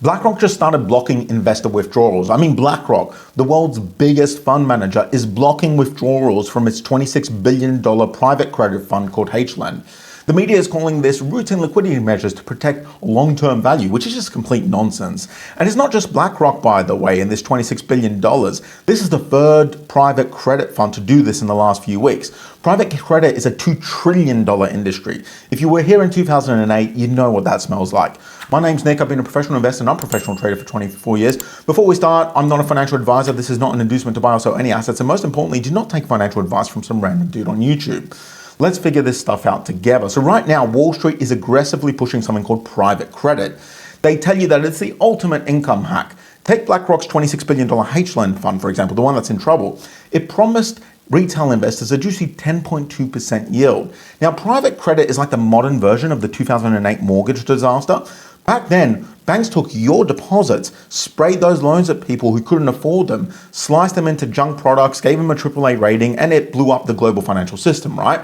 BlackRock just started blocking investor withdrawals. I mean, BlackRock, the world's biggest fund manager, is blocking withdrawals from its $26 billion private credit fund called HLEND. The media is calling this routine liquidity measures to protect long-term value, which is just complete nonsense. And it's not just BlackRock, by the way, in this $26 billion. This is the third private credit fund to do this in the last few weeks. Private credit is a $2 trillion industry. If you were here in 2008, you know what that smells like. My name's Nick. I've been a professional investor and unprofessional trader for 24 years. Before we start, I'm not a financial advisor. This is not an inducement to buy or sell any assets. And most importantly, do not take financial advice from some random dude on YouTube. Let's figure this stuff out together. So right now, Wall Street is aggressively pushing something called private credit. They tell you that it's the ultimate income hack. Take BlackRock's $26 billion HLEND fund, for example, the one that's in trouble. It promised retail investors a juicy 10.2% yield. Now, private credit is like the modern version of the 2008 mortgage disaster. Back then, banks took your deposits, sprayed those loans at people who couldn't afford them, sliced them into junk products, gave them a AAA rating, and it blew up the global financial system, right?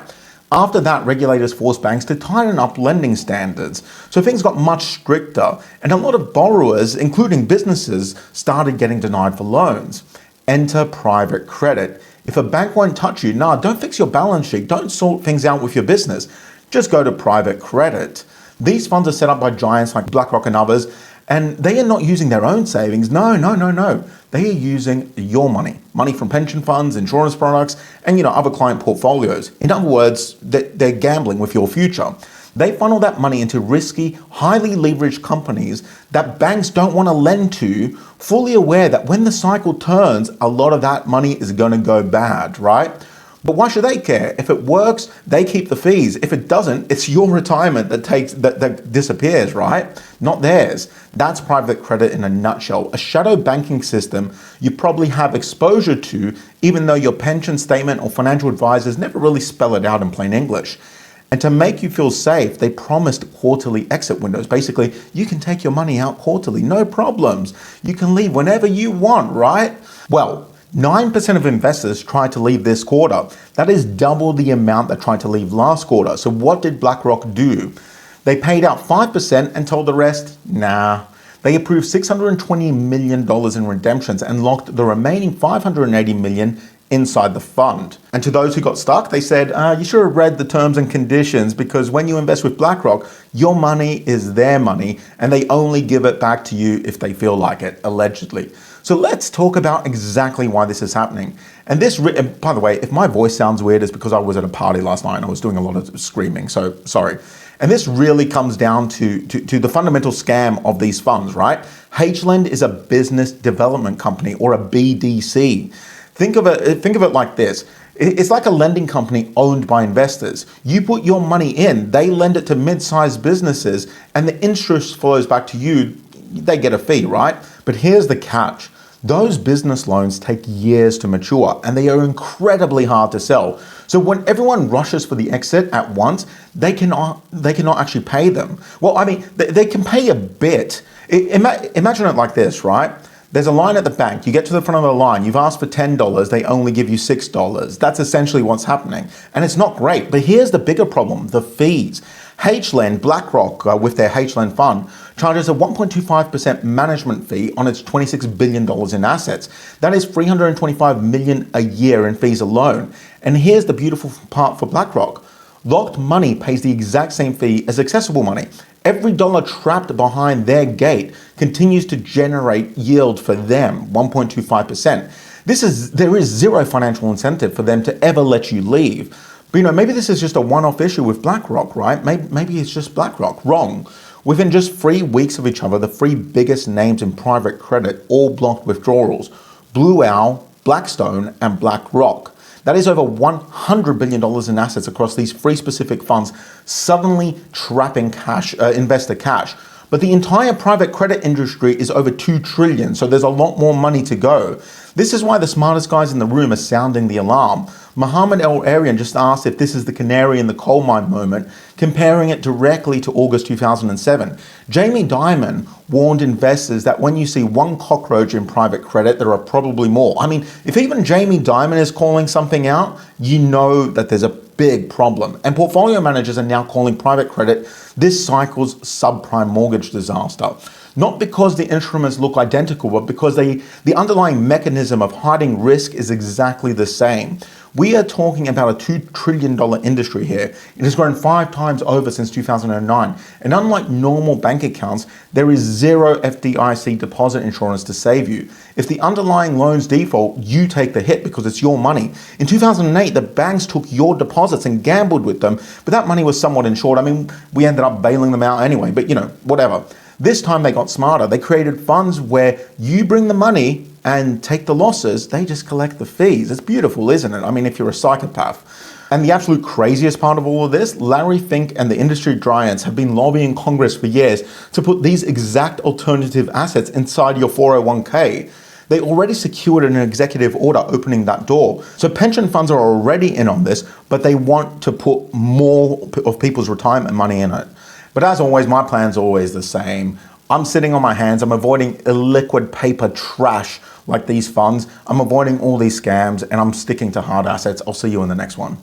After that, regulators forced banks to tighten up lending standards. So things got much stricter, and a lot of borrowers, including businesses, started getting denied for loans. Enter private credit. If a bank won't touch you, don't fix your balance sheet, don't sort things out with your business. Just go to private credit. These funds are set up by giants like BlackRock and others, and they are not using their own savings. No. They are using your money from pension funds, insurance products, and other client portfolios. In other words, they're gambling with your future. They funnel that money into risky, highly leveraged companies that banks don't want to lend to, fully aware that when the cycle turns, a lot of that money is going to go bad, right? But why should they care? If it works, they keep the fees. If it doesn't, it's your retirement that disappears, right? Not theirs. That's private credit in a nutshell. A shadow banking system you probably have exposure to, even though your pension statement or financial advisors never really spell it out in plain English. And to make you feel safe, they promised quarterly exit windows. Basically, you can take your money out quarterly, no problems. You can leave whenever you want, right? Well, 9% of investors tried to leave this quarter. That is double the amount that tried to leave last quarter. So what did BlackRock do? They paid out 5% and told the rest, nah. They approved $620 million in redemptions and locked the remaining $580 million inside the fund. And to those who got stuck, they said, you should have read the terms and conditions, because when you invest with BlackRock, your money is their money and they only give it back to you if they feel like it, allegedly. So let's talk about exactly why this is happening. And by the way, if my voice sounds weird, it's because I was at a party last night and I was doing a lot of screaming, so sorry. And this really comes down to the fundamental scam of these funds, right? HLEND is a business development company, or a BDC. Think of it like this. It's like a lending company owned by investors. You put your money in, they lend it to mid-sized businesses, and the interest flows back to you. They get a fee, right? But here's the catch. Those business loans take years to mature, and they are incredibly hard to sell. So when everyone rushes for the exit at once, they cannot actually pay them. Well, I mean, they can pay a bit. Imagine it like this, right? There's a line at the bank. You get to the front of the line. You've asked for $10. They only give you $6. That's essentially what's happening. And it's not great. But here's the bigger problem, the fees. HLEND, BlackRock, with their HLEND fund, charges a 1.25% management fee on its $26 billion in assets. That is $325 million a year in fees alone. And here's the beautiful part for BlackRock. Locked money pays the exact same fee as accessible money. Every dollar trapped behind their gate continues to generate yield for them, 1.25%. There is zero financial incentive for them to ever let you leave. But maybe this is just a one-off issue with BlackRock, right? Maybe it's just BlackRock. Wrong. Within just 3 weeks of each other, the 3 biggest names in private credit all blocked withdrawals: Blue Owl, Blackstone, and BlackRock. That is over $100 billion in assets across these 3 specific funds, suddenly trapping investor cash. But the entire private credit industry is over $2 trillion, so there's a lot more money to go. This is why the smartest guys in the room are sounding the alarm. Mohammed El-Arian just asked if this is the canary in the coal mine moment, comparing it directly to August 2007. Jamie Dimon warned investors that when you see one cockroach in private credit, there are probably more. I mean, if even Jamie Dimon is calling something out, you know that there's a big problem. And portfolio managers are now calling private credit this cycle's subprime mortgage disaster. Not because the instruments look identical, but because the underlying mechanism of hiding risk is exactly the same. We are talking about a $2 trillion industry here. It has grown 5 times over since 2009. And unlike normal bank accounts, there is zero FDIC deposit insurance to save you. If the underlying loans default, you take the hit because it's your money. In 2008, the banks took your deposits and gambled with them, but that money was somewhat insured. I mean, we ended up bailing them out anyway, but whatever. This time they got smarter. They created funds where you bring the money and take the losses, they just collect the fees. It's beautiful, isn't it? I mean, if you're a psychopath. And the absolute craziest part of all of this, Larry Fink and the industry giants have been lobbying Congress for years to put these exact alternative assets inside your 401k. They already secured an executive order opening that door. So pension funds are already in on this, but they want to put more of people's retirement money in it. But as always, my plan's always the same. I'm sitting on my hands. I'm avoiding illiquid paper trash like these funds. I'm avoiding all these scams and I'm sticking to hard assets. I'll see you in the next one.